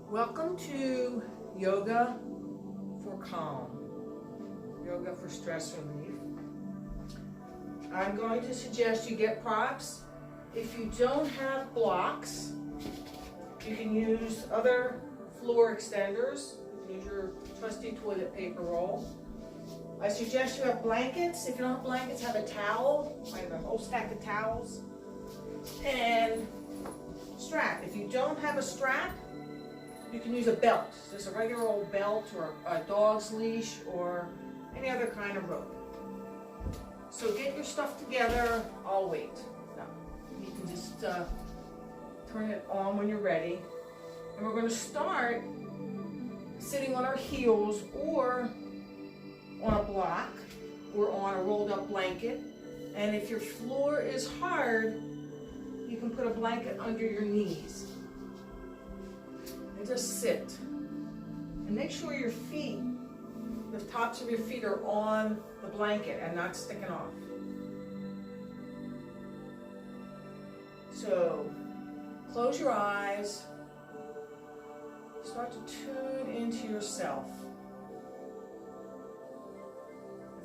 Welcome to Yoga for Calm, Yoga for Stress Relief. I'm going to suggest you get props. If you don't have blocks, you can use other floor extenders. You can use your trusty toilet paper roll. I suggest you have blankets. If you don't have blankets, have a towel. I have a whole stack of towels. And strap. If you don't have a strap, you can use a belt, just a regular old belt or a dog's leash or any other kind of rope. So get your stuff together. I'll wait. No, you can just turn it on when you're ready. And we're going to start sitting on our heels or on a block or on a rolled up blanket. And if your floor is hard, you can put a blanket under your knees. Just sit and make sure your feet, the tops of your feet are on the blanket and not sticking off. So close your eyes, start to tune into yourself.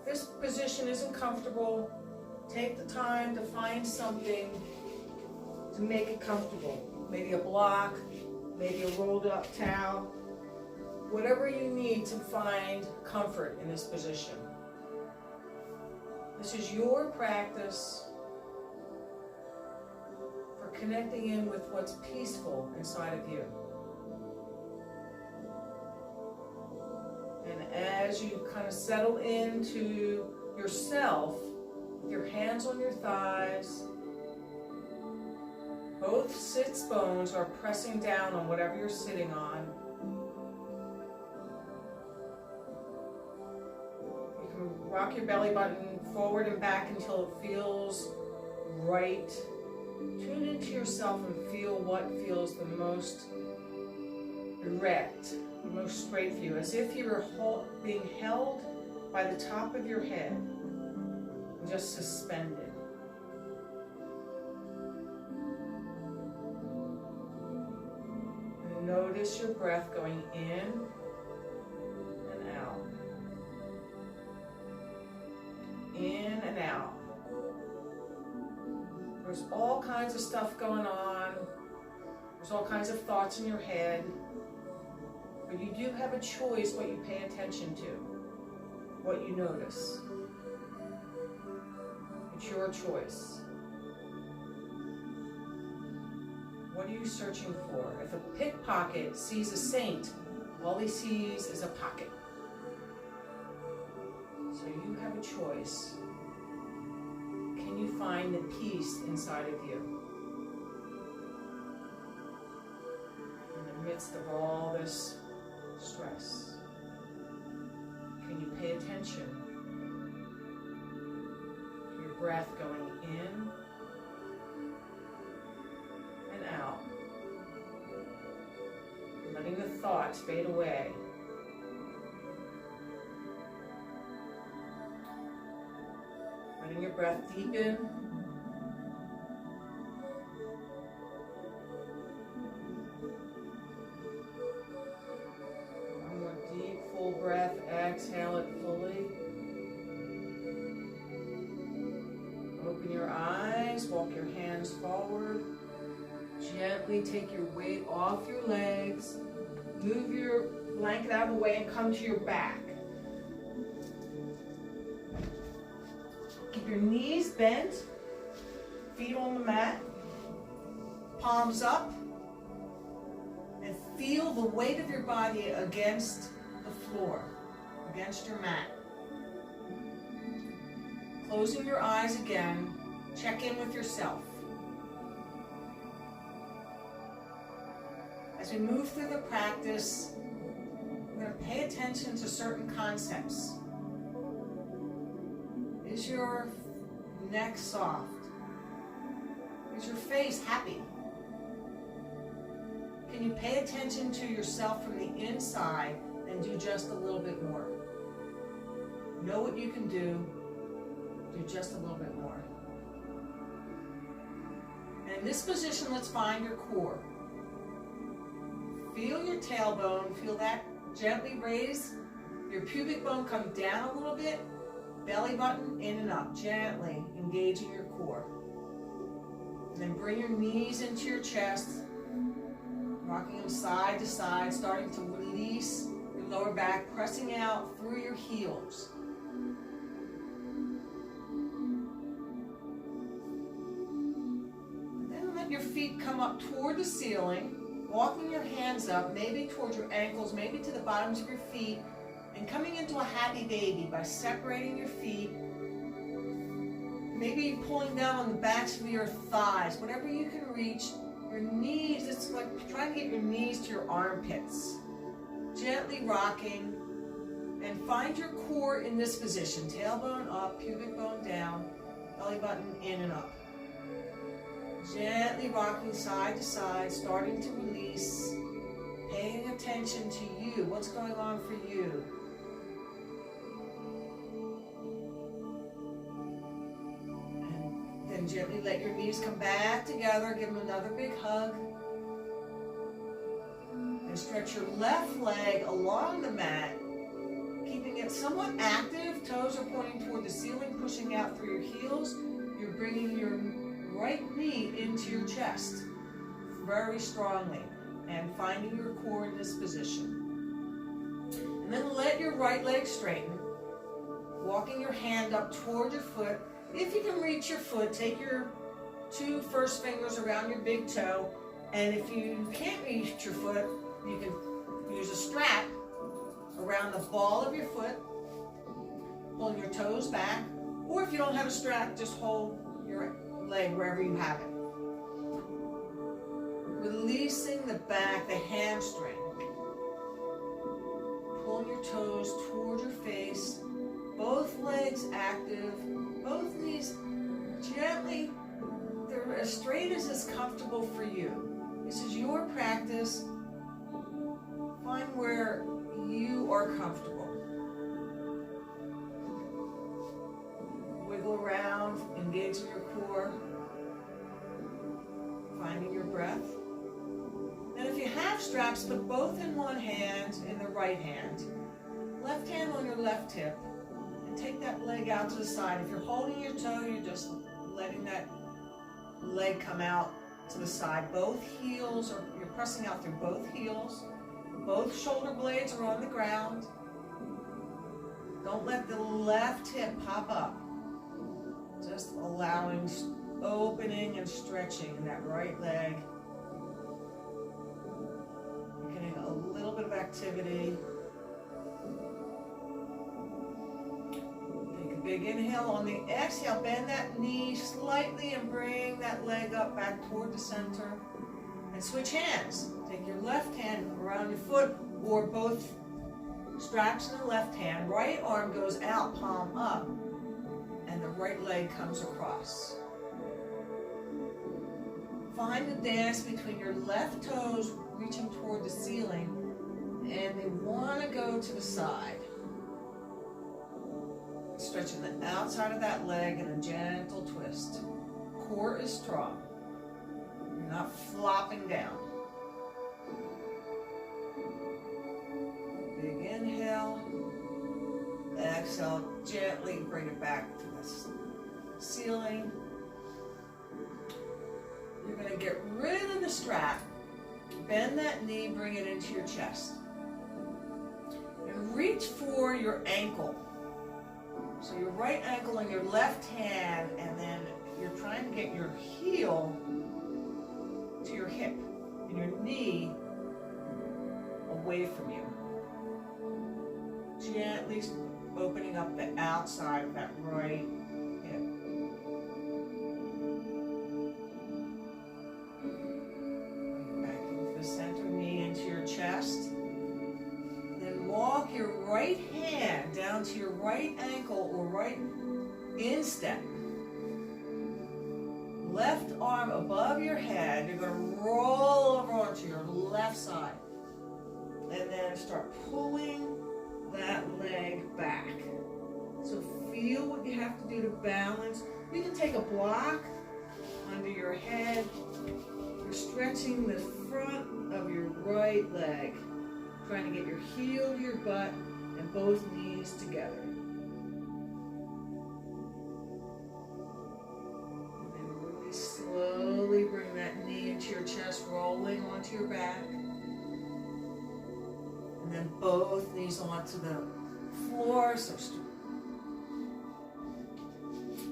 If this position isn't comfortable, take the time to find something to make it comfortable. Maybe a block, maybe a rolled up towel, whatever you need to find comfort in this position. This is your practice for connecting in with what's peaceful inside of you. And as you kind of settle into yourself, with your hands on your thighs, both sits bones are pressing down on whatever you're sitting on. You can rock your belly button forward and back until it feels right. Tune into yourself and feel what feels the most erect, the most straight for you, as if you were being held by the top of your head and just suspended. Notice your breath going in and out. In and out. There's all kinds of stuff going on. There's all kinds of thoughts in your head. But you do have a choice what you pay attention to, what you notice. It's your choice. What are you searching for? If a pickpocket sees a saint, all he sees is a pocket. So you have a choice. Can you find the peace inside of you? In the midst of all this stress, can you pay attention to your breath going in and out, letting the thoughts fade away. Letting your breath deepen. One more deep, full breath. Exhale it fully. Open your eyes. Walk your hands forward. Gently take your weight off your legs. Move your blanket out of the way and come to your back. Keep your knees bent, feet on the mat, palms up, and feel the weight of your body against the floor, against your mat. Closing your eyes again, check in with yourself. As we move through the practice, we're going to pay attention to certain concepts. Is your neck soft? Is your face happy? Can you pay attention to yourself from the inside and do just a little bit more? Know what you can do just a little bit more. And in this position, let's find your core. Feel your your tailbone. Feel that gently raise. Your pubic bone come down a little bit. Belly button in and up, gently engaging your core. And then bring your knees into your chest, rocking them side to side, starting to release your lower back, pressing out through your heels. And then let your feet come up toward the ceiling, walking your hands up, maybe towards your ankles, maybe to the bottoms of your feet, and coming into a happy baby by separating your feet, maybe pulling down on the backs of your thighs, whatever you can reach. Your knees, it's like trying to get your knees to your armpits. Gently rocking, and find your core in this position. Tailbone up, pubic bone down, belly button in and up. Gently rocking side to side, starting to release, paying attention to you, what's going on for you. And gently let your knees come back together, give them another big hug. And stretch your left leg along the mat, keeping it somewhat active. Toes are pointing toward the ceiling, pushing out through your heels. You're bringing your right knee into your chest very strongly and finding your core in this position. And then let your right leg straighten, walking your hand up toward your foot. If you can reach your foot, take your 2 first fingers around your big toe, and if you can't reach your foot, you can use a strap around the ball of your foot, pulling your toes back, or if you don't have a strap, just hold your leg wherever you have it. Releasing the back, the hamstring. Pulling your toes toward your face, both legs active, both knees gently, they're as straight as is comfortable for you. This is your practice. Find where you are comfortable. Wiggle around, engaging your core, finding your breath. And if you have straps, put both in one hand, in the right hand. Left hand on your left hip. And take that leg out to the side. If you're holding your toe, you're just letting that leg come out to the side. Both heels, or you're pressing out through both heels. Both shoulder blades are on the ground. Don't let the left hip pop up. Just allowing opening and stretching in that right leg. You're getting a little bit of activity. Take a big inhale. On the exhale, bend that knee slightly and bring that leg up back toward the center. And switch hands. Take your left hand around your foot, or both straps in the left hand. Right arm goes out, palm up, and the right leg comes across. Find the dance between your left toes reaching toward the ceiling, and they want to go to the side. Stretching the outside of that leg in a gentle twist. Core is strong. You're not flopping down. Big inhale. Exhale, gently bring it back to the ceiling. You're going to get rid of the strap. Bend that knee, bring it into your chest. And reach for your ankle. So your right ankle in your left hand, and then you're trying to get your heel to your hip and your knee away from you. Gently opening up the outside of that right hip. Back into the center, knee into your chest. Then walk your right hand down to your right ankle or right instep. Left arm above your head. You're going to roll over onto your left side. And then start pulling that leg back. So feel what you have to do to balance. You can take a block under your head. You're stretching the front of your right leg. trying to get your heel to your butt and both knees together. And then really slowly bring that knee into your chest, rolling onto your back. And then both knees onto the floor. So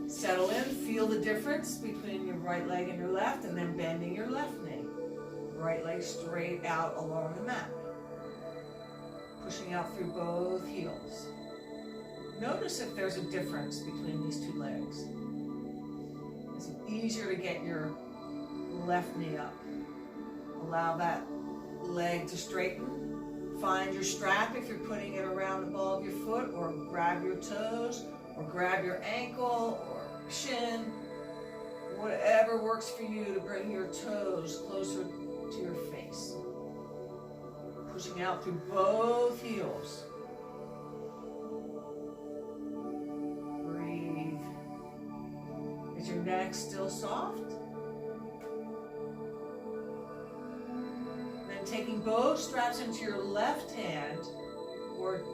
settle in, feel the difference between your right leg and your left, and then bending your left knee. Right leg straight out along the mat. Pushing out through both heels. Notice if there's a difference between these two legs. It's easier to get your left knee up. Allow that leg to straighten. Find your strap if you're putting it around the ball of your foot, or grab your toes, or grab your ankle, or shin. Whatever works for you to bring your toes closer to your face. Pushing out through both heels. Breathe. Is your neck still soft? Then taking both straps into your left hand, or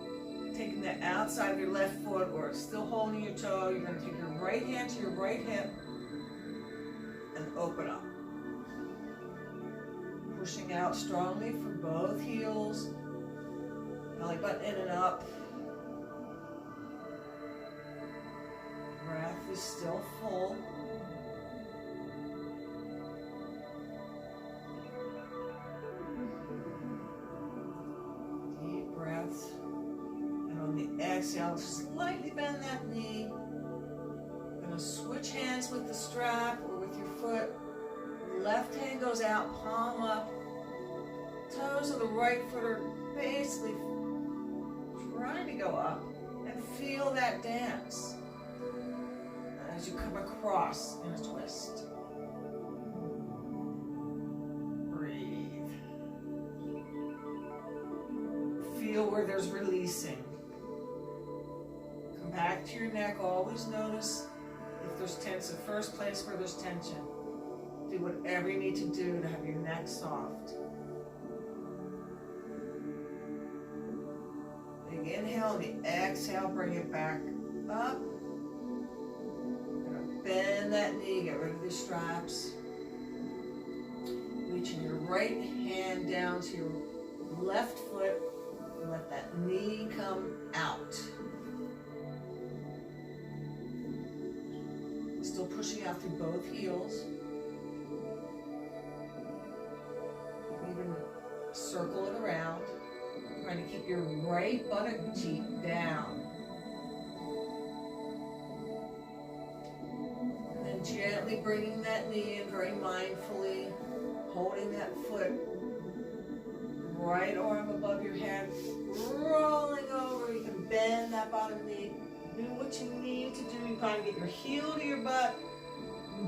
taking the outside of your left foot, or still holding your toe, you're going to take your right hand to your right hip and open up. Pushing out strongly from both heels, belly button in and up. Breath is still full. Deep breath. And on the exhale, slightly bend that knee. You're going to switch hands with the strap or with your foot. Left hand goes out, palm up. Toes of the right foot are basically trying to go up, and feel that dance as you come across in a twist. Breathe. Feel where there's releasing. Come back to your neck. Always notice if there's tension. The first place where there's tension. Do whatever you need to do to have your neck soft. Big inhale, the exhale, bring it back up. Bend that knee, get rid of the straps. Reaching your right hand down to your left foot. And let that knee come out. Still pushing out through both heels. Even circle it around. Trying to keep your right buttock cheek down. And then gently bringing that knee in very mindfully. Holding that foot. Right arm above your head. Rolling over. You can bend that bottom knee. Do what you need to do. You kind of get your heel to your butt.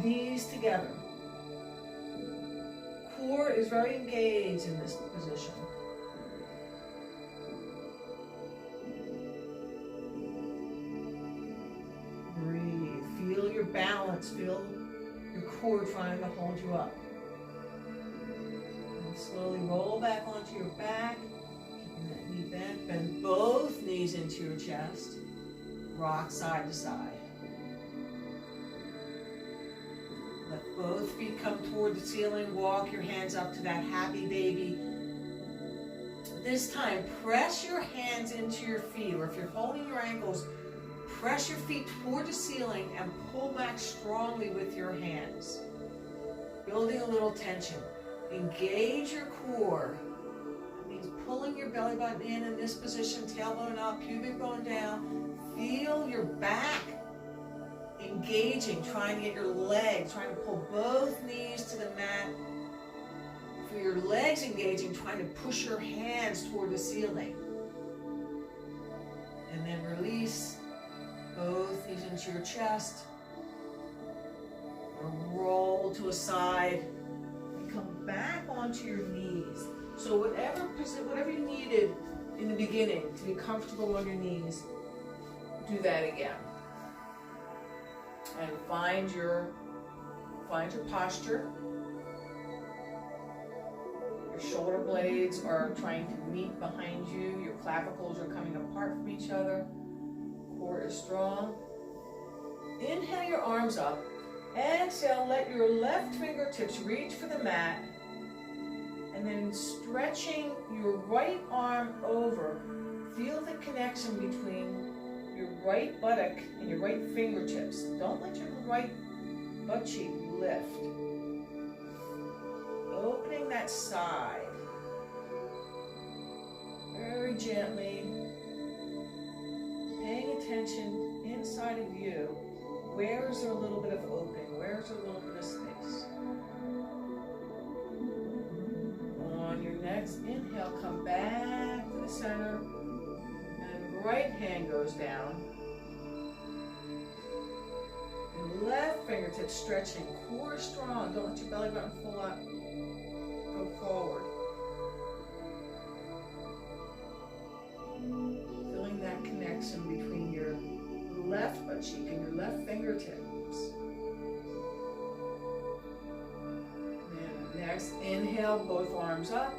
Knees together. Core is very engaged in this position. Breathe. Feel your balance. Feel your core trying to hold you up. And slowly roll back onto your back. Keeping that knee bent. Bend both knees into your chest. Rock side to side. Let both feet come toward the ceiling. Walk your hands up to that happy baby. This time, press your hands into your feet, or if you're holding your ankles, press your feet toward the ceiling and pull back strongly with your hands. Building a little tension. Engage your core. That means pulling your belly button in this position, tailbone up, pubic bone down. Feel your back engaging, trying to get your legs, trying to pull both knees to the mat. For your legs engaging, trying to push your hands toward the ceiling. And then release both knees into your chest. Or roll to a side. And come back onto your knees. So whatever you needed in the beginning to be comfortable on your knees, do that again. And find your posture. Your shoulder blades are trying to meet behind you. Your clavicles are coming apart from each other. Core is strong. Inhale your arms up. Exhale, let your left fingertips reach for the mat. And then stretching your right arm over. Feel the connection between your right buttock and your right fingertips. Don't let your right butt cheek lift. Opening that side. Very gently. Paying attention inside of you. Where is there a little bit of opening? Where is there a little bit of space? On your next inhale, come back to the center. And right hand goes down. And left fingertips stretching. Core strong. Don't let your belly button pull up. Go forward. Feeling that connection between your left butt cheek and your left fingertips. And next, inhale, both arms up.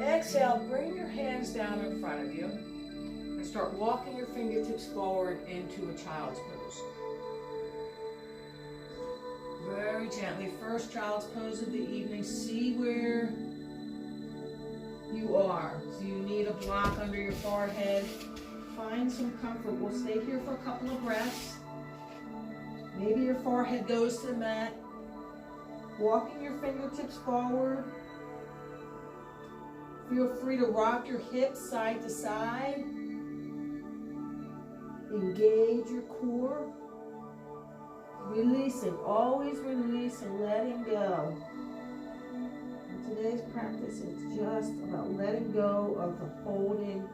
Exhale, bring your hands down in front of you. And start walking your fingertips forward into a child's pose. Very gently, first child's pose of the evening. See where you are. So you need a block under your forehead. Find some comfort. We'll stay here for a couple of breaths. Maybe your forehead goes to the mat. Walking your fingertips forward. Feel free to rock your hips side to side. Engage your core. Releasing, always release and letting go. In today's practice, it's just about letting go of the holding,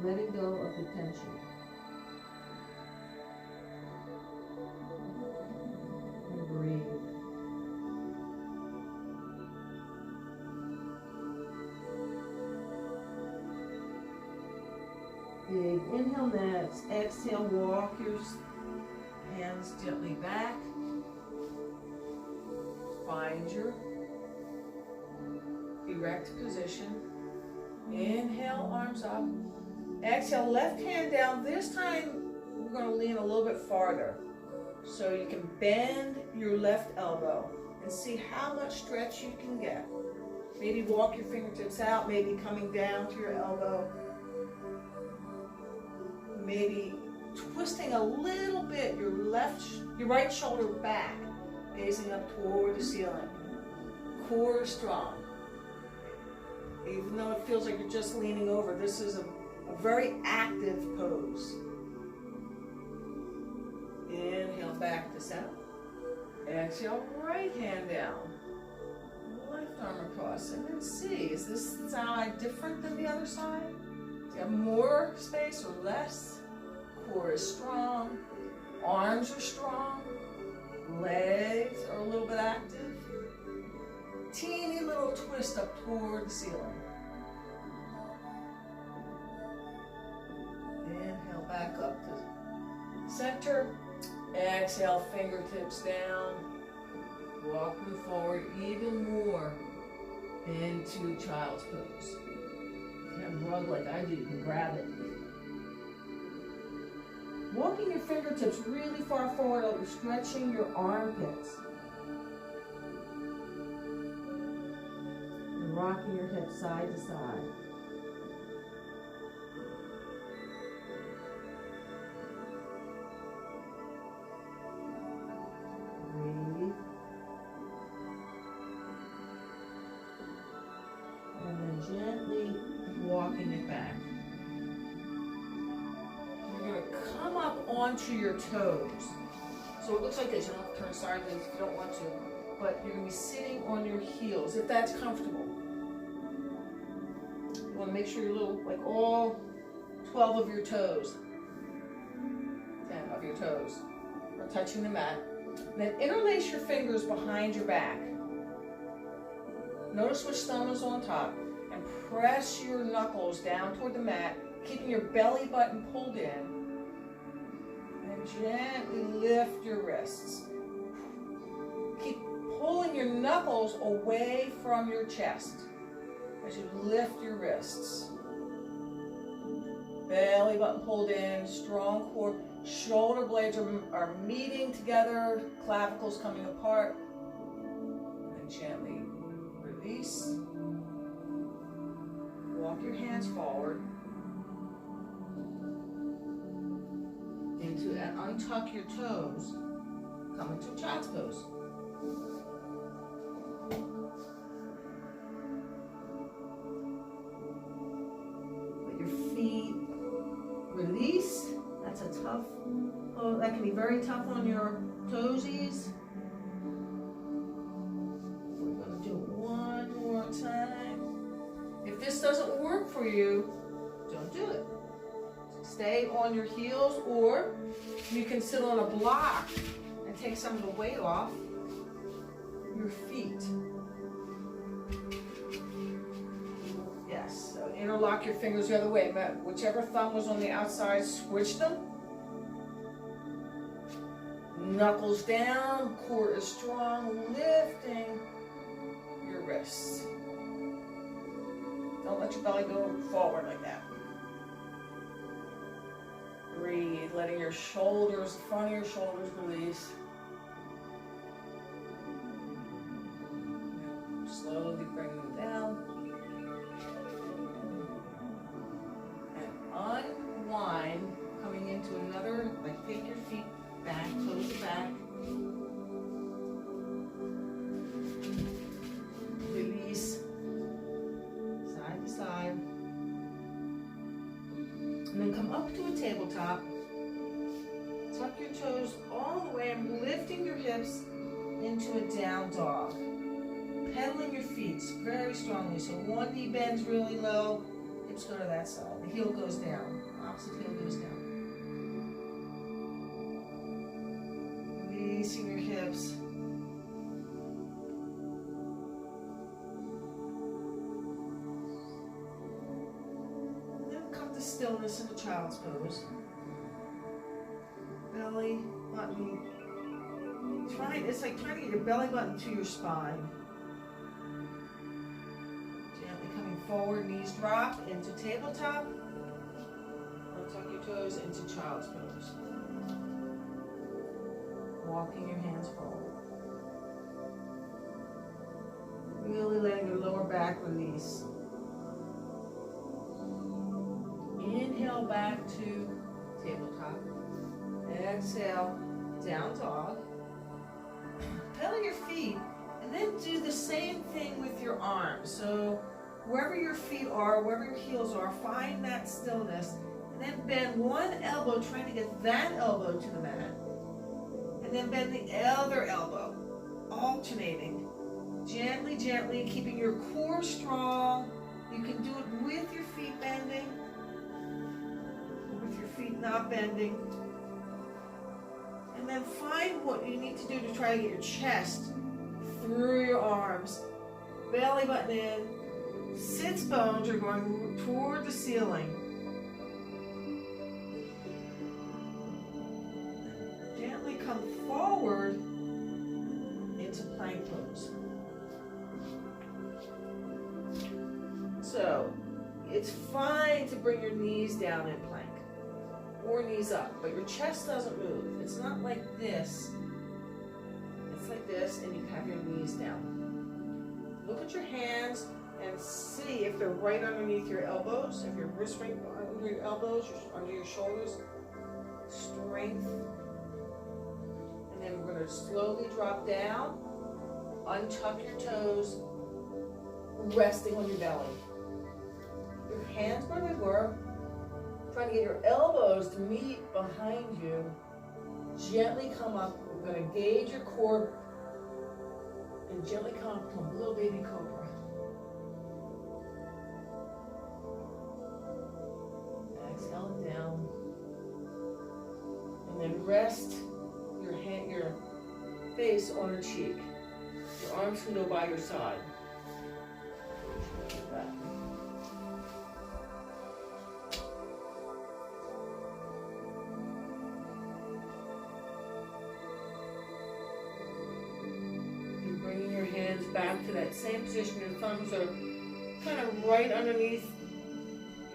letting go of the tension. And breathe. Big inhale next. Exhale, walk your hands gently back. Find your erect position. Inhale, arms up. Exhale, left hand down. This time, we're going to lean a little bit farther. So you can bend your left elbow and see how much stretch you can get. Maybe walk your fingertips out, maybe coming down to your elbow. Maybe twisting a little bit your right shoulder back, gazing up toward the ceiling. Core is strong. Even though it feels like you're just leaning over, this is a very active pose. Inhale back to center. Exhale, right hand down. Left arm across. And then see, is this side different than the other side? Do you have more space or less? Core is strong. Arms are strong. Legs are a little bit active. Teeny little twist up toward the ceiling. Inhale back up to center. Exhale, fingertips down. Walking forward even more into child's pose. If you have a rug like I do, you can grab it. Walking your fingertips really far forward, like you're stretching your armpits. And rocking your hips side to side. Breathe. And then gently walking it back. Come up onto your toes. So it looks like this. You don't have to turn sideways if you don't want to. But you're going to be sitting on your heels, if that's comfortable. You want to make sure your like all 12 of your toes, 10 of your toes are touching the mat. And then interlace your fingers behind your back. Notice which thumb is on top. And press your knuckles down toward the mat, keeping your belly button pulled in. Gently lift your wrists. Keep pulling your knuckles away from your chest. as you lift your wrists. Belly button pulled in, strong core. Shoulder blades are meeting together, clavicles coming apart. And then gently release. Walk your hands forward. Into and untuck your toes. Come into child's pose. Let your feet release. That's a tough, oh, that can be very tough on your toesies. We're going to do it one more time. If this doesn't work for you, don't do it. Stay on your heels, or you can sit on a block and take some of the weight off your feet. Yes, so interlock your fingers the other way. Whichever thumb was on the outside, switch them. Knuckles down, core is strong, lifting your wrists. Don't let your belly go forward like that. Breathe, letting your shoulders, front of your shoulders release. Slowly bring them down. And unwind, coming into another, like take your feet back, toes back. Release. Side to side. And then come up to a tabletop. Tuck your toes all the way and lifting your hips into a down dog. Pedaling your feet very strongly. So one knee bends really low, hips go to that side. The heel goes down. Opposite heel goes down. Releasing your hips. Stillness in the child's pose. Belly button. It's like trying to get your belly button to your spine. Gently coming forward, knees drop into tabletop. Tuck your toes into child's pose. Walking your hands forward. Really letting your lower back release. Inhale back to tabletop. Exhale, down dog. Pedal your feet, and then do the same thing with your arms. So wherever your feet are, wherever your heels are, find that stillness, and then bend one elbow, trying to get that elbow to the mat. And then bend the other elbow, alternating. Gently, gently, keeping your core strong. You can do it with your feet bending, with your feet not bending. And then find what you need to do to try to get your chest through your arms. Belly button in. Sits bones are going toward the ceiling. Gently come forward into plank pose. So, it's fine to bring your knees down in plank or knees up, but your chest doesn't move. It's not like this. It's like this, and you have your knees down. Look at your hands and see if they're right underneath your elbows, if your wrists right under your elbows, under your shoulders. Strength. And then we're going to slowly drop down, untuck your toes, resting on your belly. Your hands where they were. Trying to get your elbows to meet behind you. Gently come up. We're going to gauge your core and gently come up to a little baby cobra. Exhale it down. And then rest your face on a cheek. Your arms can go by your side. Like that. Back to that same position. Your thumbs are kind of right underneath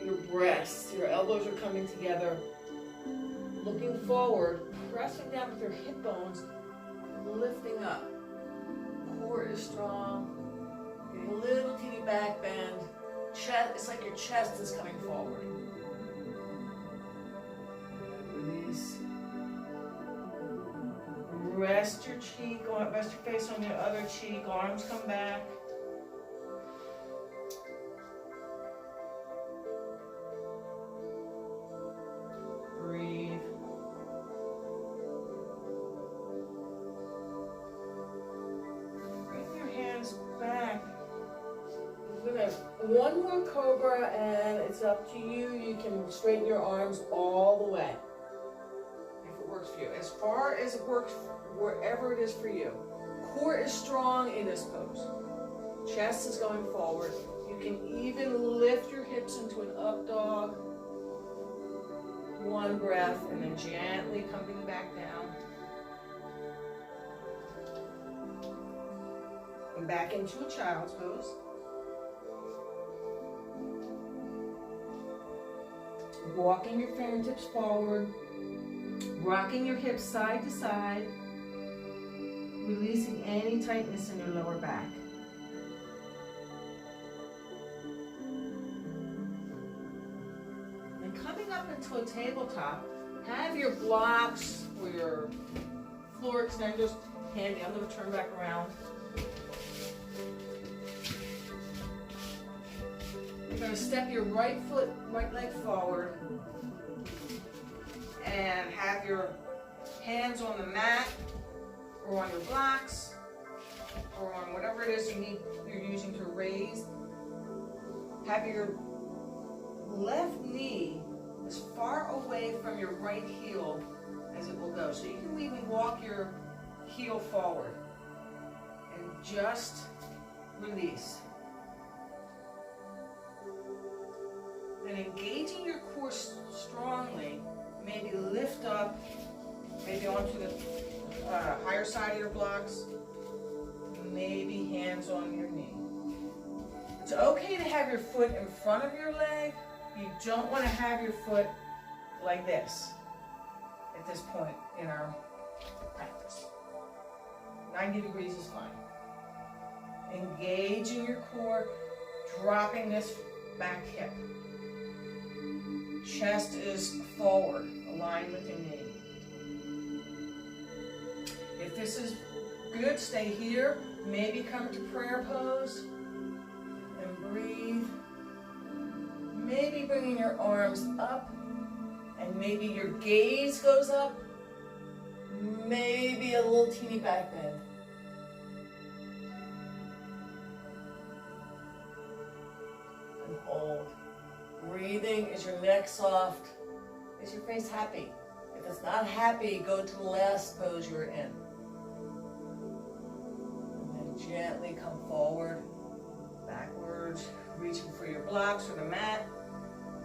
your breasts. Your elbows are coming together, looking forward, pressing down with your hip bones, lifting up. Core is strong. Getting a little teeny back bend. Chest, it's like your chest is coming forward. Release. Rest your cheek, rest your face on your other cheek. Arms come back. Breathe. Bring your hands back. We're gonna one more cobra, and it's up to you. You can straighten your arms all the way if it works for you. As far as it works, wherever it is for you. Core is strong in this pose. Chest is going forward. You can even lift your hips into an up dog. One breath, and then gently coming back down. And back into a child's pose. Walking your fingertips forward, rocking your hips side to side, releasing any tightness in your lower back. And coming up into a tabletop, have your blocks or your floor extenders handy. I'm going to turn back around. You're going to step your right leg forward and have your hands on the mat or on your blocks or on whatever it is you're using to raise. Have your left knee as far away from your right heel as it will go. So you can even walk your heel forward and just release. And engaging your core strongly, maybe lift up, maybe onto the higher side of your blocks, maybe hands on your knee. It's okay to have your foot in front of your leg. You don't want to have your foot like this at this point in our practice. 90 degrees is fine. Engaging your core, dropping this back hip. Chest is forward, aligned with your knee. If this is good, stay here. Maybe come to prayer pose and breathe. Maybe bringing your arms up, and maybe your gaze goes up. Maybe a little teeny back bend. And hold. Breathing. Is your neck soft? Is your face happy? If it's not happy, go to the last pose you were in. And then gently come forward, backwards, reaching for your blocks or the mat.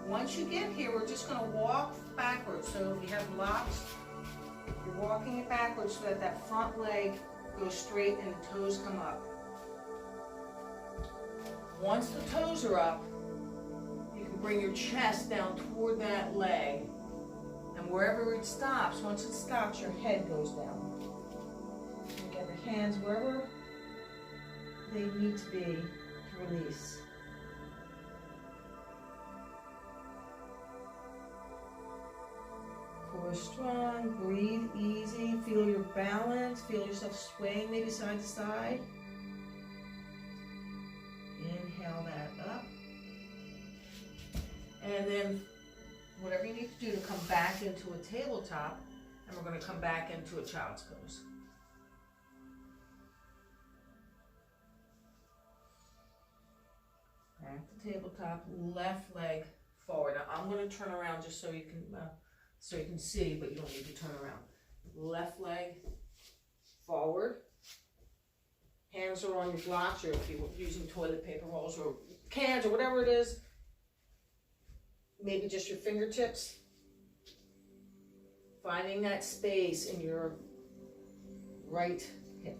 Once you get here, we're just going to walk backwards. So if you have blocks, you're walking it backwards so that that front leg goes straight and the toes come up. Once the toes are up, bring your chest down toward that leg, and wherever it stops, once it stops, your head goes down. You get your hands wherever they need to be to release. Core strong, breathe easy, feel your balance, feel yourself swaying maybe side to side. Inhale that up. And then whatever you need to do to come back into a tabletop, and we're going to come back into a child's pose. Back to tabletop, left leg forward. Now I'm going to turn around just so you can see, but you don't need to turn around. Left leg forward. Hands are on your blocks, or if you're using toilet paper rolls or cans or whatever it is. Maybe just your fingertips. Finding that space in your right hip.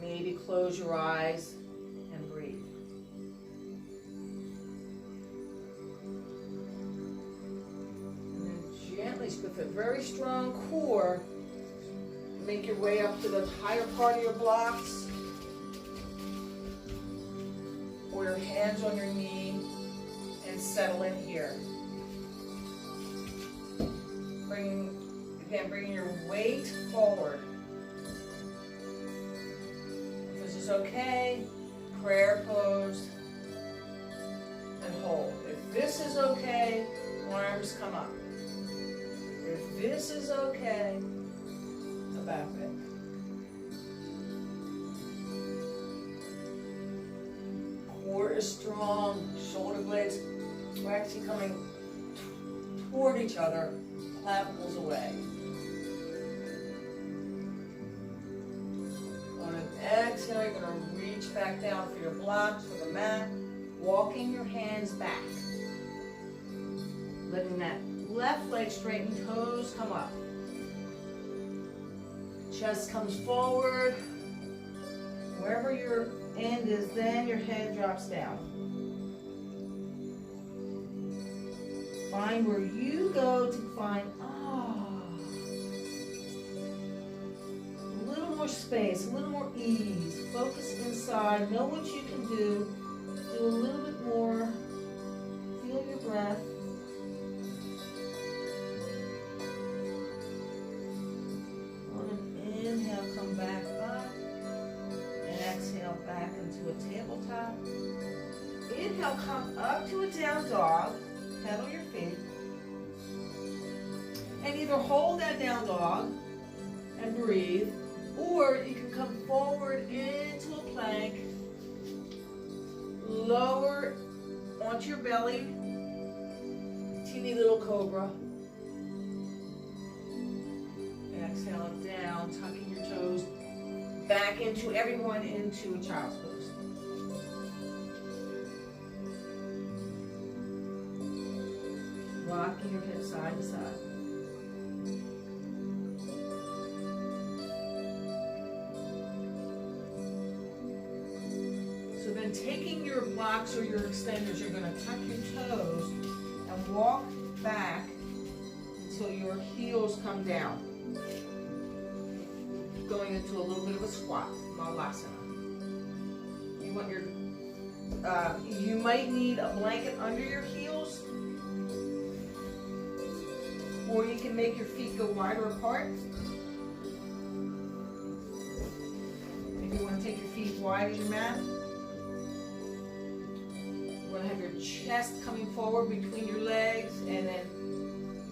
maybe close your eyes and breathe. And then gently, with a very strong core, make your way up to the higher part of your blocks, or your hands on your knee, and settle in here. Bring your weight forward. If this is okay, prayer pose, and hold. If this is okay, arms come up. If this is okay, the back bend. Core is strong, shoulder blades are actually coming toward each other, clavicles away. On an exhale, you're going to reach back down for your blocks, for the mat, walking your hands back. Letting that left leg straighten, toes come up. Chest comes forward. Wherever your end is, then your head drops down. Find where you go to find, a little more space, a little more ease. Focus inside, know what you can do. Do a little bit more. Feel your breath. On an inhale, come back up. And exhale back into a tabletop. Inhale, come up to a down dog. Pedal your feet. And either hold that down dog and breathe, or you can come forward into a plank, lower onto your belly, teeny little cobra. Exhale down, tucking your toes back into everyone into a child's pose. Rocking your hips side to side. So then taking your blocks or your extenders, you're going to tuck your toes and walk back until your heels come down. Going into a little bit of a squat, Malasana. You want your, you might need a blanket under your heels, or you can make your feet go wider apart. If you want to take your feet as wide as your mat. You want to have your chest coming forward between your legs, and then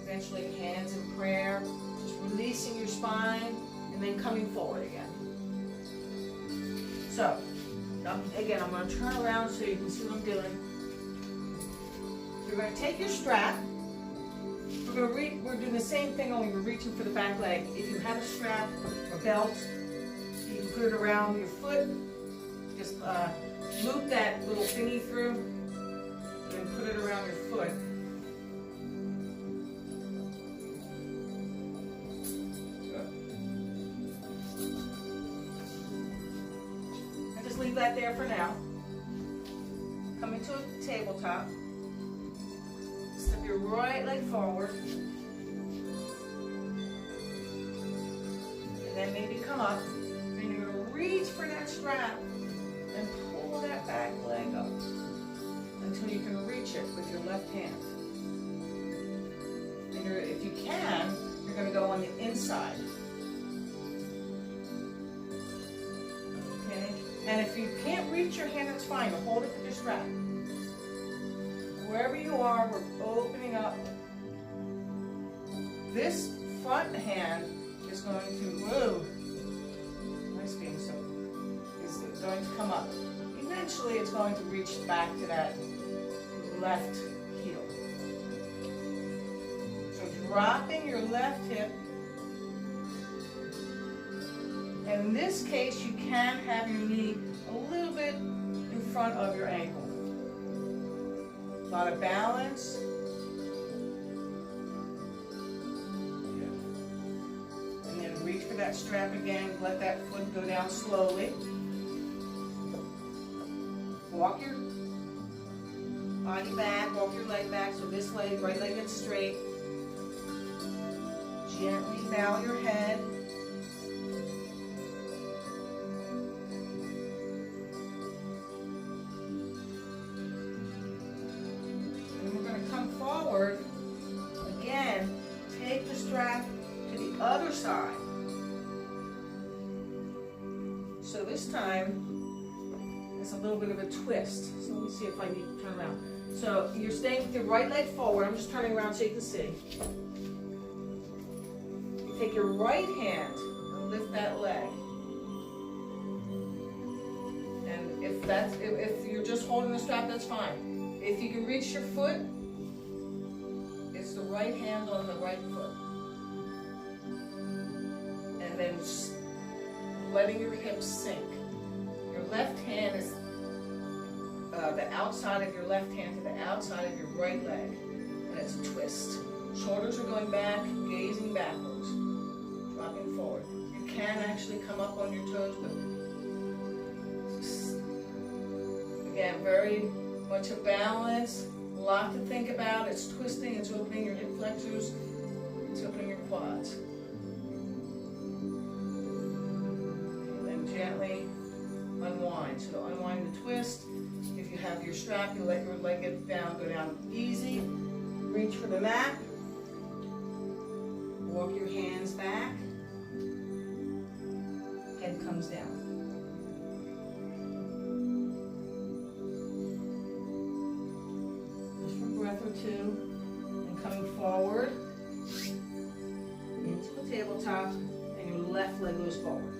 eventually hands in prayer. Just releasing your spine, and then coming forward again. So, again, I'm going to turn around so you can see what I'm doing. You're going to take your strap. We're doing the same thing, only we're reaching for the back leg. If you have a strap or belt, you can put it around your foot. Just loop that little thingy through, and put it around your foot. And just leave that there for now. Come into a tabletop. Step your right leg forward, and then maybe come up, and you're going to reach for that strap and pull that back leg up until you can reach it with your left hand. And if you can, you're going to go on the inside. Okay? And if you can't reach your hand, that's fine. Hold it with your strap. Wherever you are, we're opening up. This front hand is going to move. Nice being so. Is going to come up. Eventually, it's going to reach back to that left heel. So dropping your left hip. And in this case, you can have your knee a little bit in front of your ankle. A lot of balance. And then reach for that strap again. Let that foot go down slowly. walk your body back, walk your leg back so this leg, right leg gets straight. Gently bow your head. And we're going to come forward. Again, take the strap to the other side. So this time, it's a little bit of a twist. So let me see if I need to turn around. So you're staying with your right leg forward. I'm just turning around so you can see. You take your right hand and lift that leg. And if you're just holding the strap, that's fine. If you can reach your foot, it's the right hand on the right foot. And then letting your hips sink. Your left hand is the outside of your left hand to the outside of your right leg, and it's a twist. Shoulders are going back, gazing backwards, dropping forward. You can actually come up on your toes, but again, very much a balance, a lot to think about. It's twisting, it's opening your hip flexors, it's opening your quads. And then gently unwind. So unwind the twist. If you have your strap, you let your leg get down, go down easy. Reach for the mat. Walk your hands back. Head comes down. Just for a breath or two. And coming forward into the tabletop, and your left leg goes forward.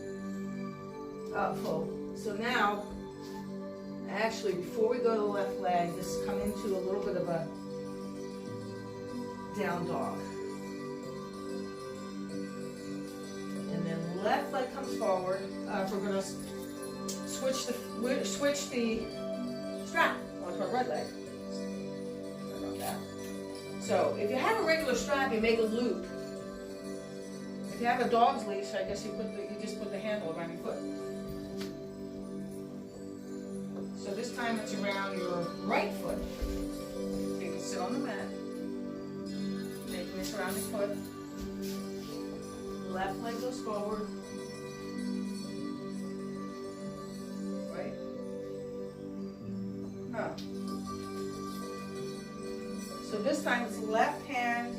Up, full. So now, actually, before we go to the left leg, just come into a little bit of a down dog. And then left leg comes forward. We're going to switch the strap onto our right leg. Sorry about that. So if you have a regular strap, you make a loop. If you have a dog's leash, I guess you just put the handle around your foot. So this time it's around your right foot. So you can sit on the mat, making this around your foot. Left leg goes forward. Right. Up. So this time it's left hand,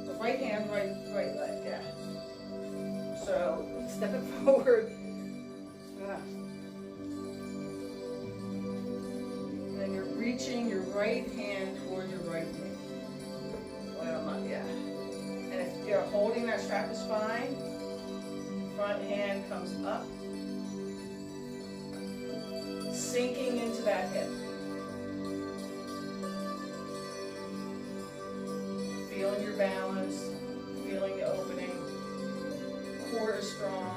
the right hand, right leg, yeah. So step it forward. Reaching your right hand toward your right knee. Well, not yet. And if you're holding that strap is fine. Front hand comes up. Sinking into that hip. Feeling your balance. Feeling the opening. Core is strong.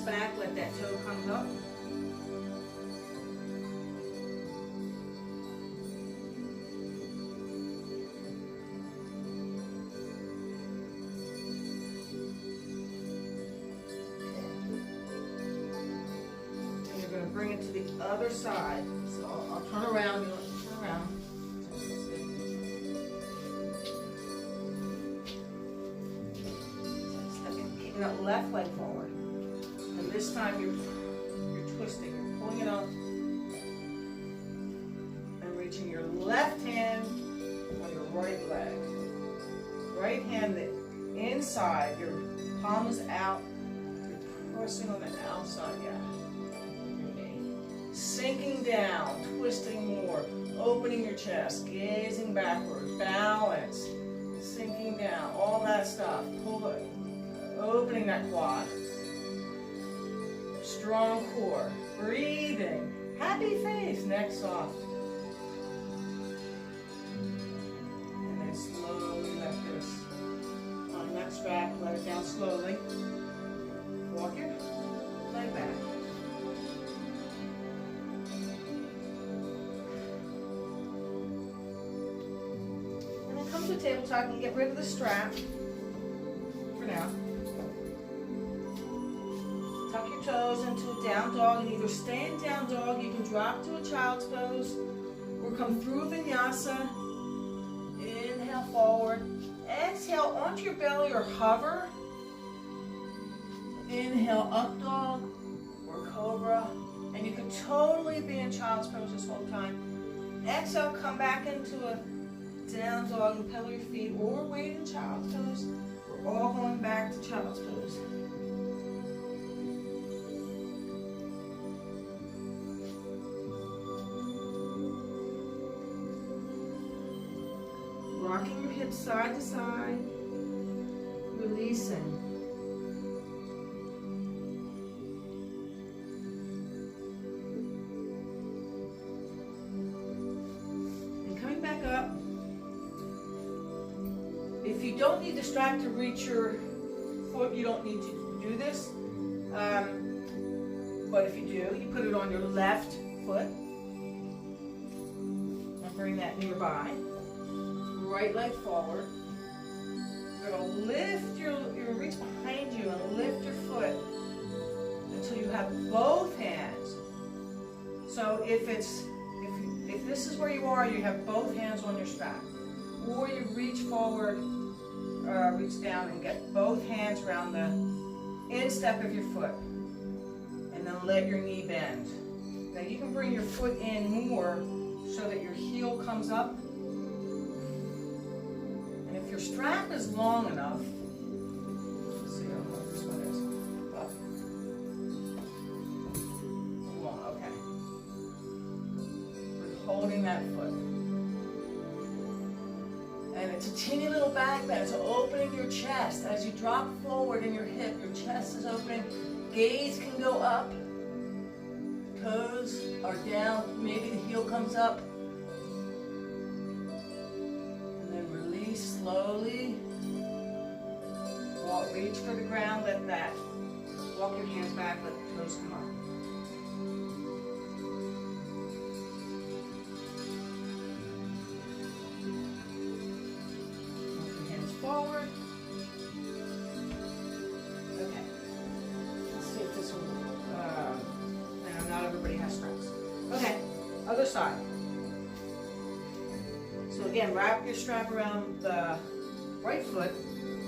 Back, let that toe come up. And you're going to bring it to the other side. So I'll turn around. You want to turn around. Stepping, keeping that left leg forward. And this time you're twisting, you're pulling it up and reaching your left hand on your right leg. Right hand the inside, your palm is out, you're pressing on the outside, yeah. Your knee. Sinking down, twisting more, opening your chest, gazing backwards, balance, sinking down, all that stuff, pull it, opening that quad. Strong core, breathing, happy face, neck soft. And then slowly let this on that strap, let it down slowly. Walk your leg back. the tabletop and get rid of the strap for now. Tuck your toes into a down dog and either stay in down dog, you can drop to a child's pose, or come through vinyasa. Inhale forward. Exhale onto your belly or hover. Inhale up dog or cobra. And you can totally be in child's pose this whole time. Exhale, come back into a down dog and pedal your feet, or wait in child's pose. We're all going back to child's pose. Rocking your hips side to side, releasing. And coming back up. If you don't need the strap to reach your foot, you don't need to do this. But if you do, you put it on your left foot. And bring that nearby. Right leg forward. You're going to lift you're going to reach behind you and lift your foot until you have both hands. So if this is where you are, you have both hands on your strap. Or you reach forward, reach down and get both hands around the instep of your foot. And then let your knee bend. Now you can bring your foot in more so that your heel comes up. If your strap is long enough, let's see how long this one is. Long, okay. We're holding that foot. And it's a teeny little back bend. It's opening your chest. As you drop forward in your hip, your chest is opening. Gaze can go up. Toes are down. Maybe the heel comes up. Slowly walk, reach for the ground, let that. Walk your hands back, let the toes come up. Walk your hands forward. Okay. Let's see if this one, no, not everybody has straps. Okay, other side. So again, wrap your strap around the right foot.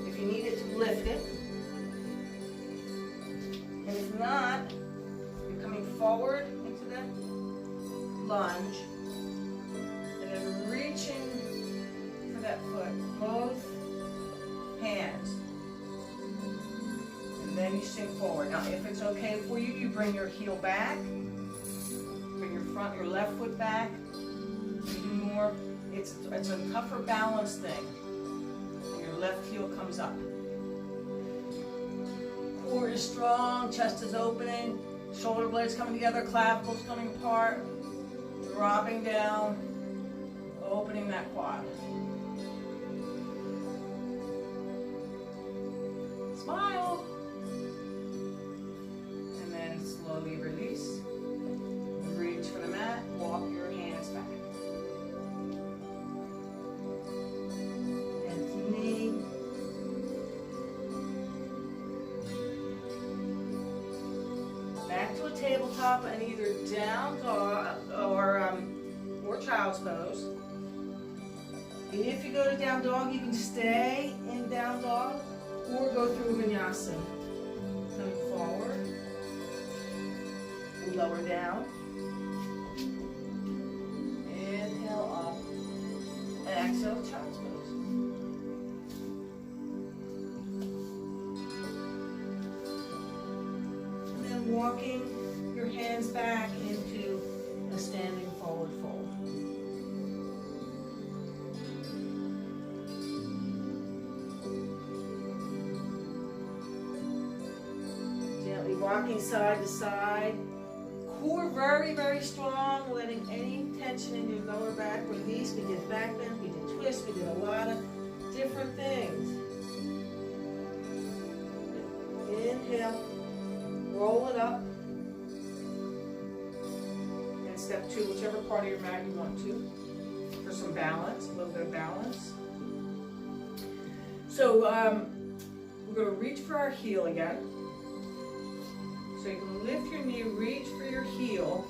If you need it to lift it. And if not, you're coming forward into the lunge. And then reaching for that foot, both hands. And then you sink forward. Now if it's okay for you, you bring your heel back. Bring your left foot back. You do more. It's a tougher balance thing. Your left heel comes up. Core is strong, chest is opening, shoulder blades coming together, clavicles coming apart, dropping down, opening that quad. Smile. And then slowly release. Reach for the mat, walk your hands back. Back to a tabletop and either down dog or child's pose. If you go to down dog, you can stay in down dog or go through vinyasa. Coming forward, lower down. Inhale up, and exhale child's pose. Walking your hands back into a standing forward fold. Gently rocking side to side. Core very, very strong, letting any tension in your lower back release. We did back bend, we did twists, we did a lot of different things. Inhale. Roll it up, and step two, whichever part of your mat you want to, for some balance, a little bit of balance. So we're going to reach for our heel again. So you can lift your knee, reach for your heel.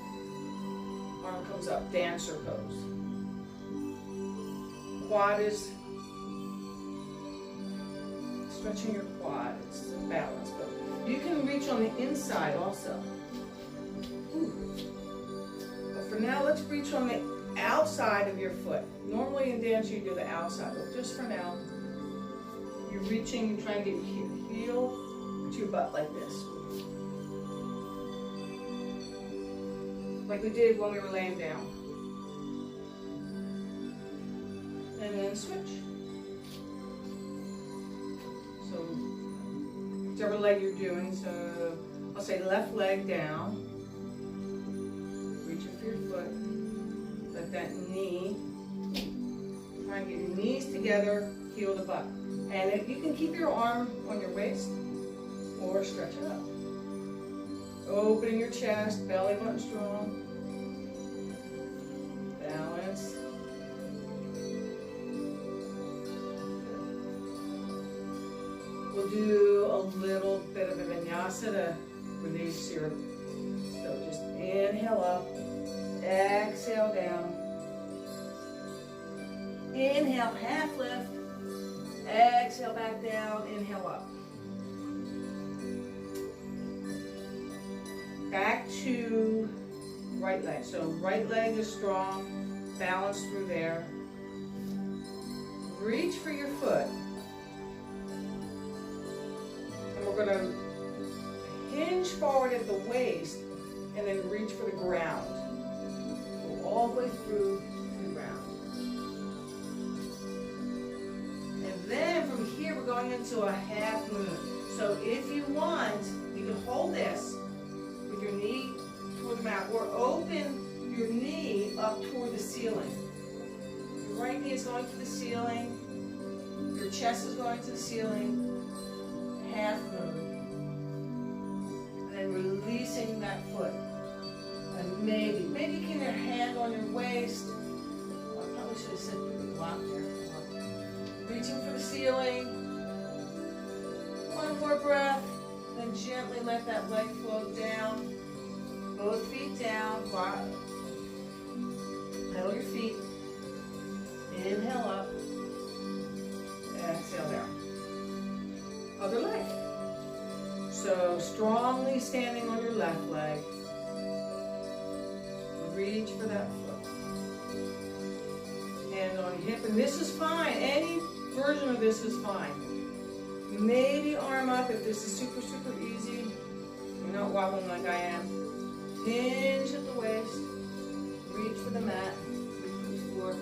Arm comes up, dancer pose. Quad is stretching your quad. It's a balance pose. You can reach on the inside also. But for now, let's reach on the outside of your foot. Normally in dance you do the outside, but just for now, you're reaching, you're trying to get your heel to your butt like this. Like we did when we were laying down. And then switch. So, whichever leg you're doing, so I'll say left leg down. Reach for your foot. Let that knee, try and get your knees together, heel to butt. And if you can keep your arm on your waist or stretch it up. Open your chest, belly button strong. Balance. We'll do a little bit of a vinyasa to release your, so just inhale up, exhale down. Inhale, half lift, exhale back down, inhale up. Back to right leg. So right leg is strong, balance through there. Reach for your foot. And we're gonna hinge forward at the waist and then reach for the ground. Go all the way through the ground. And then from here we're going into a half moon. So if you want, you can hold this with your knee toward the mat, or open your knee up toward the ceiling. Your right knee is going to the ceiling, your chest is going to the ceiling, half moon. And then releasing that foot. And maybe you can get your hand on your waist. Well, I probably should have said put the block there. Reaching for the ceiling. One more breath. Then gently let that leg float down. Both feet down. Pedal your feet. Inhale up. Exhale down. Other leg. So strongly standing on your left leg. Reach for that foot. Hand on your hip. And this is fine. Any version of this is fine. Maybe arm up if this is super, super easy. You're not wobbling like I am. Hinge at the waist. Reach for the mat. Reach for the floor.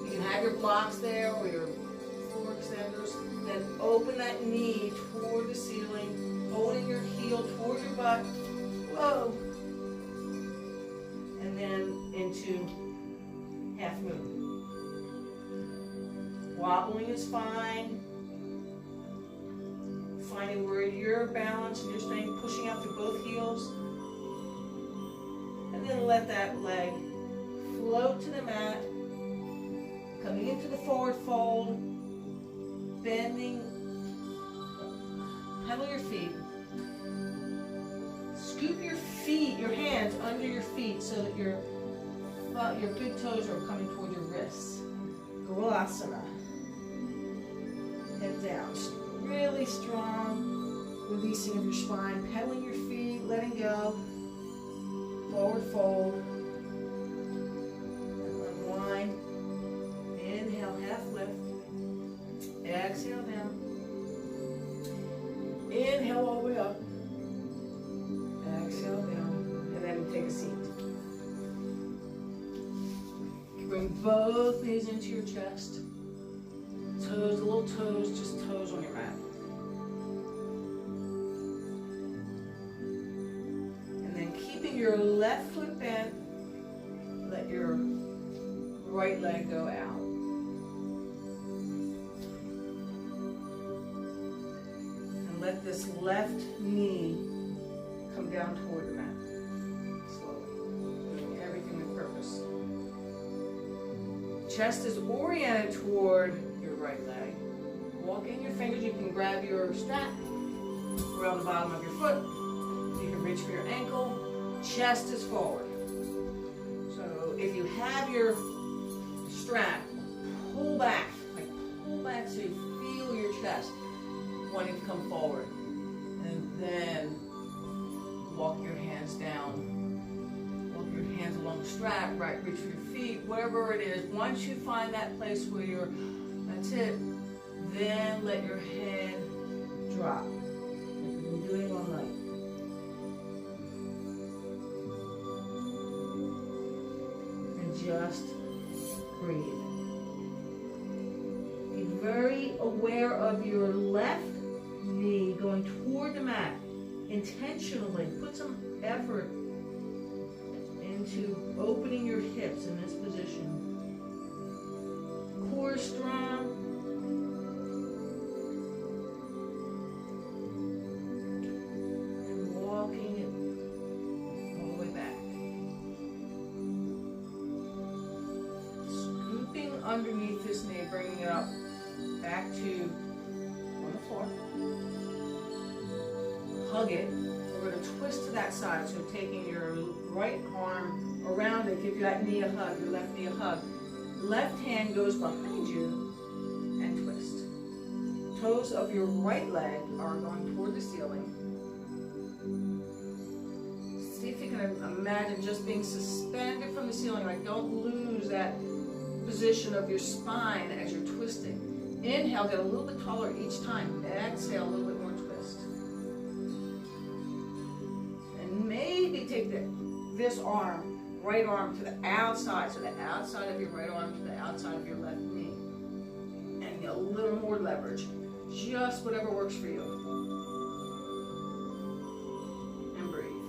You can have your blocks there or your floor extenders. Then open that knee toward the ceiling. Holding your heel toward your butt. Whoa. And then into half moon. Wobbling is fine. Finding where your balance and your strength, pushing out through both heels. And then let that leg float to the mat. Coming into the forward fold. Bending. Pedal your feet. Scoop your feet, your hands under your feet so that your big toes are coming toward your wrists. Golasana. Head down. Really strong releasing of your spine. Pedaling your feet, letting go. Forward fold. Unwind. Inhale, half lift. Exhale down. Inhale all the way up. Exhale down. And then take a seat. Bring both knees into your chest. Toes, little toes, just toes on your mat. And then keeping your left foot bent, let your right leg go out. And let this left knee come down toward the mat. Slowly. Doing everything with purpose. Chest is oriented toward your right leg. walk in your fingers. You can grab your strap around the bottom of your foot. You can reach for your ankle. Chest is forward. So if you have your strap, pull back so you feel your chest wanting to come forward. And then walk your hands down. Walk your hands along the strap, right? Reach for your feet, whatever it is. Once you find that place where that's it, then let your head drop. Like we've been doing all night. And just breathe. Be very aware of your left knee going toward the mat. Intentionally put some effort into opening your hips in this position. Core strong. And walking it all the way back. Scooping underneath this knee, bringing it up back to on the floor. Hug it. We're going to twist to that side. So taking your right arm around it, give that knee a hug, your left knee a hug. Left hand goes behind you and twist. Toes of your right leg are going toward the ceiling. See if you can imagine just being suspended from the ceiling. Like don't lose that position of your spine as you're twisting. Inhale, get a little bit taller each time. Exhale, a little bit more twist. Maybe take this arm, right arm to the outside, so the outside of your right arm to the outside of your left knee. And a little more leverage. Just whatever works for you. And breathe.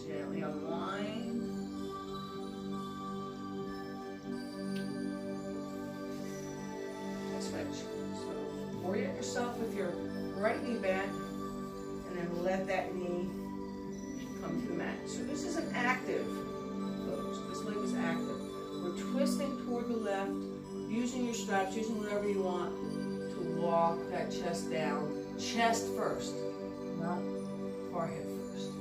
Gently unwind. Switch. Orient yourself with your right knee bent, and then let that knee come to the mat. So this is an active pose. This leg is active. We're twisting toward the left, using your straps, using whatever you want to walk that chest down. Chest first, not forehead first.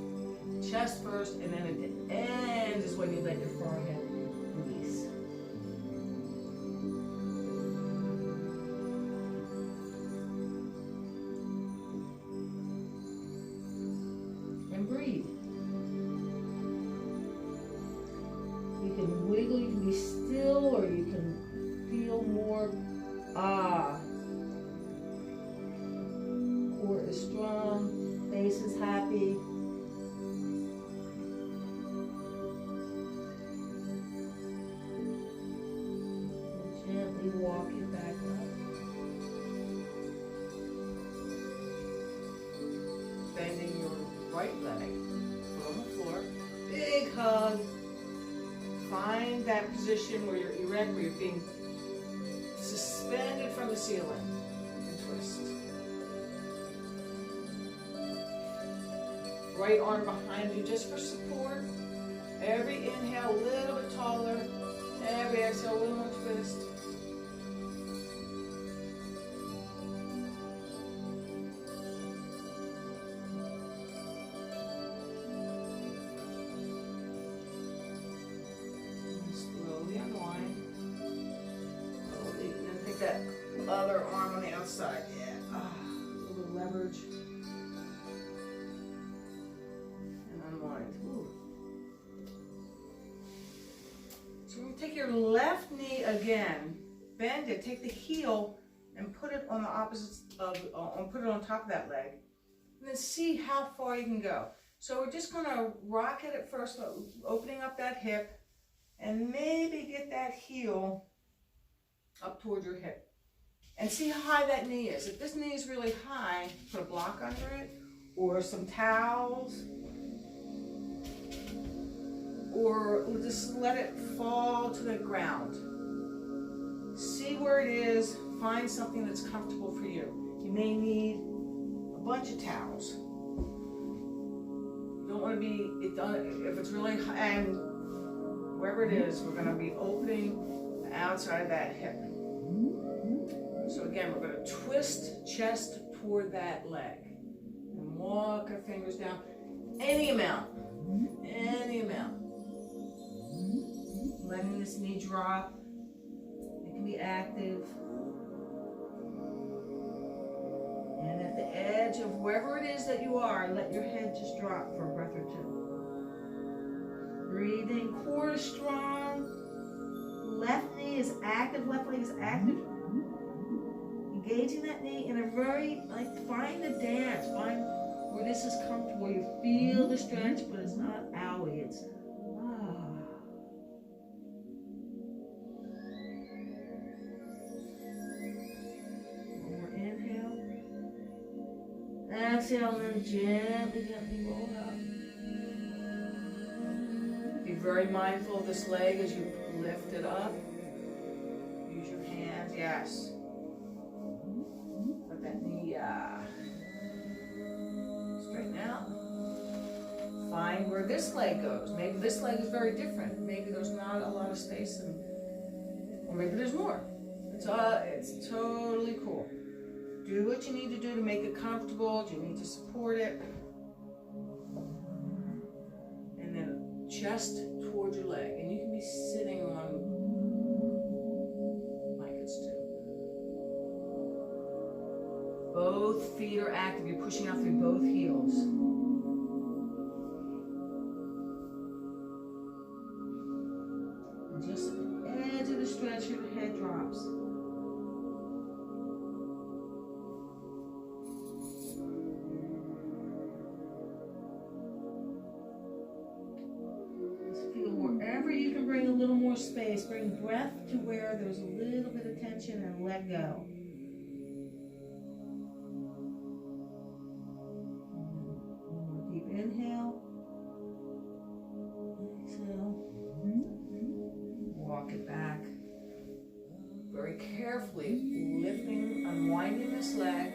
Chest first, and then at the end is when you let your forehead release. Breathe. You can wiggle, you can be still, or you can feel more Core is strong, face is happy. And gently walk it back up. Bending your right leg on the floor. Big hug. Find that position where you're erect, where you're being suspended from the ceiling. And twist. Right arm behind you just for support. Every inhale a little bit taller. Every exhale a little more twist. That other arm on the outside, yeah. A little leverage. And unwind. Ooh. So we're going to take your left knee again, bend it, take the heel and put it on the opposite of, put it on top of that leg. And then see how far you can go. So we're just going to rock it at first, opening up that hip, and maybe get that heel up toward your hip. And see how high that knee is. If this knee is really high, put a block under it, or some towels, or just let it fall to the ground. See where it is, find something that's comfortable for you. You may need a bunch of towels. You don't want to be, if it's really high, and wherever it is, we're going to be opening the outside of that hip. So again, we're going to twist chest toward that leg and walk our fingers down any amount, any amount. Letting this knee drop. It can be active. And at the edge of wherever it is that you are, let your head just drop for a breath or two. Breathing, core is strong. Left knee is active, left leg is active. Engaging that knee in a very, find the dance, find where this is comfortable. You feel the stretch, but it's not owie, it's One more inhale. Exhale, and then gently roll up. Be very mindful of this leg as you lift it up. Use your hands, yes. Let that knee straighten out. Find where this leg goes. Maybe this leg is very different. Maybe there's not a lot of space, or maybe there's more. It's totally cool. Do what you need to do to make it comfortable. Do you need to support it? And then chest towards your leg. And you can be sitting on blankets too. Both feet are active. You're pushing out through both heels. And just at the edge of the stretch, your head drops. Bring a little more space. Bring breath to where there's a little bit of tension and let go. One more deep inhale. Exhale. Walk it back. Very carefully lifting, unwinding this leg.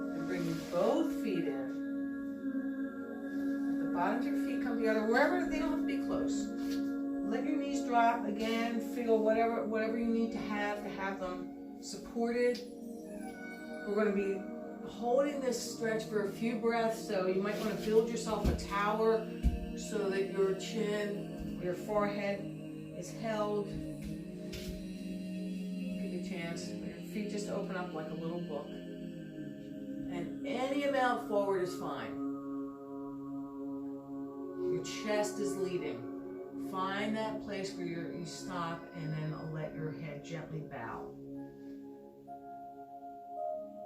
And bringing both feet in. Bottoms of your feet come together, wherever, they don't have to be close. Let your knees drop. Again, feel whatever you need to have them supported. We're going to be holding this stretch for a few breaths, so you might want to build yourself a tower so that your chin, your forehead is held. Give you a chance. Your feet just open up like a little book. And any amount forward is fine. Your chest is leading. Find that place where you stop and then let your head gently bow.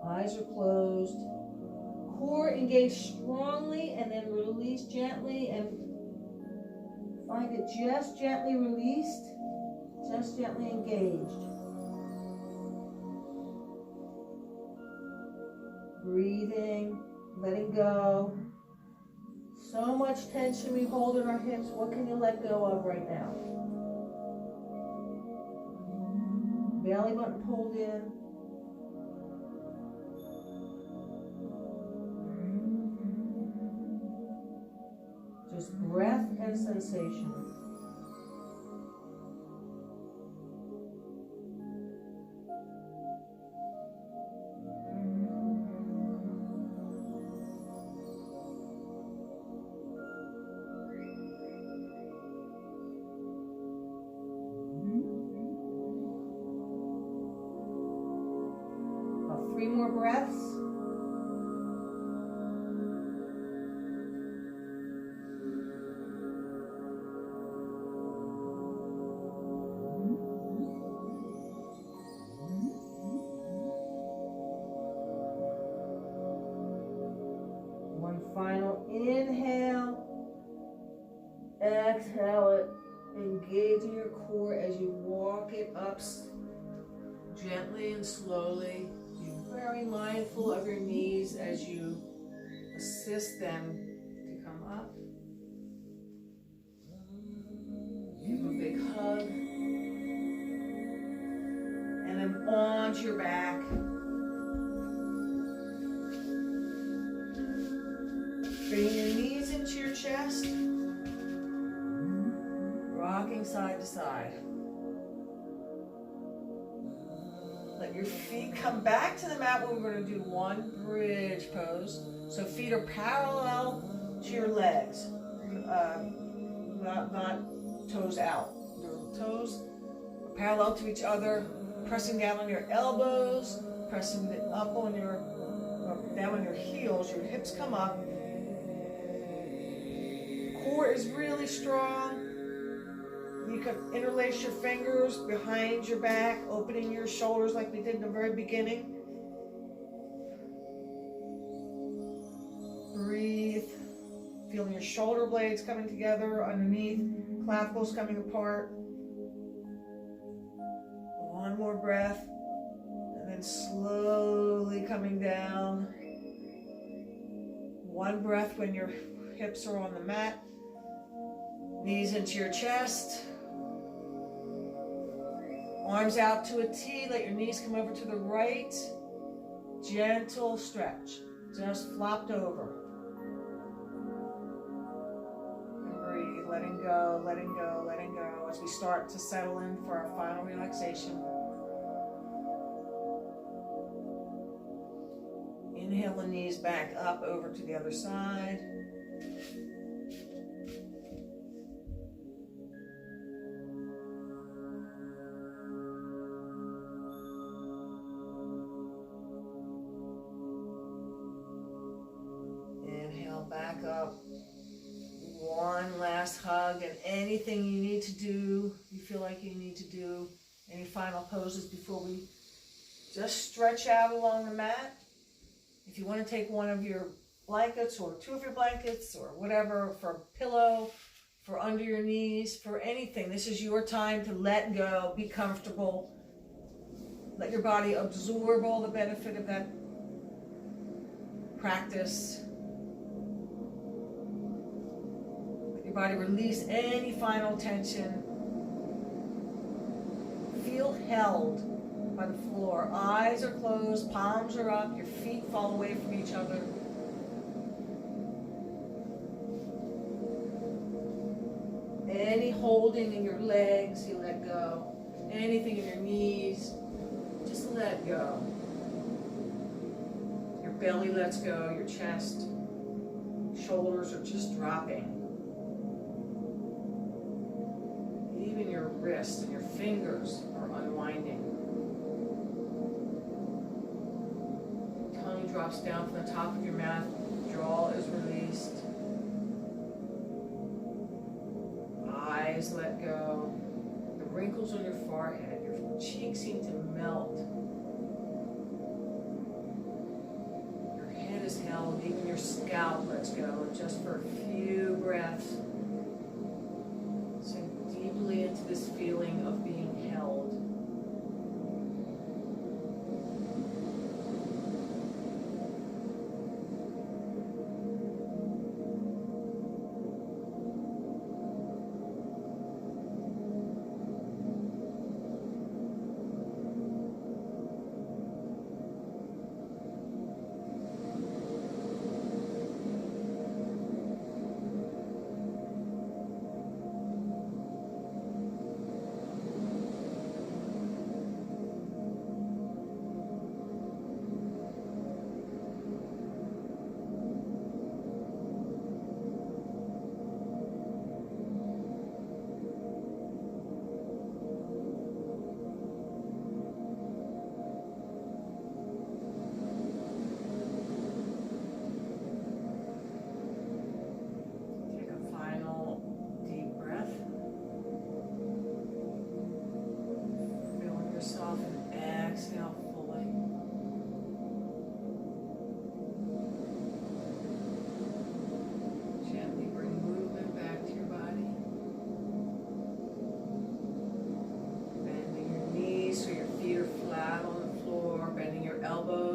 Eyes are closed. Core engaged strongly and then release gently, and find it just gently released, just gently engaged. Breathing, letting go. So much tension we hold in our hips. What can you let go of right now? Belly button pulled in. Just breath and sensation. About 3 more breaths. Final inhale, exhale it, engaging your core as you walk it up gently and slowly. Be very mindful of your knees as you assist them to come up. Give them a big hug. And then onto your back. Bring your knees into your chest. chest, rocking side to side. Let your feet come back to the mat when we're going to do one bridge pose. So feet are parallel to your legs, not toes out. The toes are parallel to each other, pressing down on your elbows, pressing up on your, down on your heels. Your hips come up. Core is really strong. You can interlace your fingers behind your back, opening your shoulders like we did in the very beginning. Breathe. Feeling your shoulder blades coming together underneath, clavicles coming apart. One more breath, and then slowly coming down. One breath when your hips are on the mat. Knees into your chest. Arms out to a T, let your knees come over to the right. Gentle stretch, just flopped over. And breathe, letting go, letting go, letting go as we start to settle in for our final relaxation. Inhale the knees back up over to the other side. Back up. One last hug, and anything you need to do, you feel like you need to do, any final poses before we just stretch out along the mat. If you want to take one of your blankets or two of your blankets or whatever for a pillow, for under your knees, for anything, this is your time to let go, be comfortable, let your body absorb all the benefit of that practice. Body release any final tension. Feel held by the floor. Eyes are closed, palms are up, your feet fall away from each other. Any holding in your legs, you let go. Anything in your knees, just let go. Your belly lets go, your chest, shoulders are just dropping. Even your wrists and your fingers are unwinding. Tongue drops down from the top of your mouth. Jaw is released. Eyes let go. The wrinkles on your forehead, your cheeks seem to melt. Your head is held, even your scalp lets go, just for a few breaths. Deeply into this feeling of being held.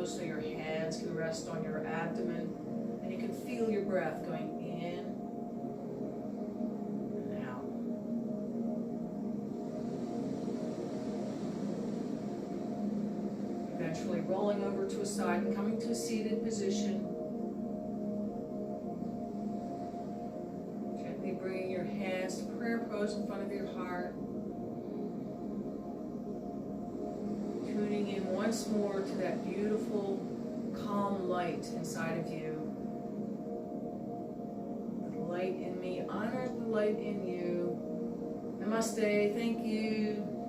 So your hands can rest on your abdomen, and you can feel your breath going in and out. Eventually rolling over to a side and coming to a seated position. toes in front of your heart. Tuning in once more to that beautiful, calm light inside of you. The light in me, honor the light in you. Namaste, thank you.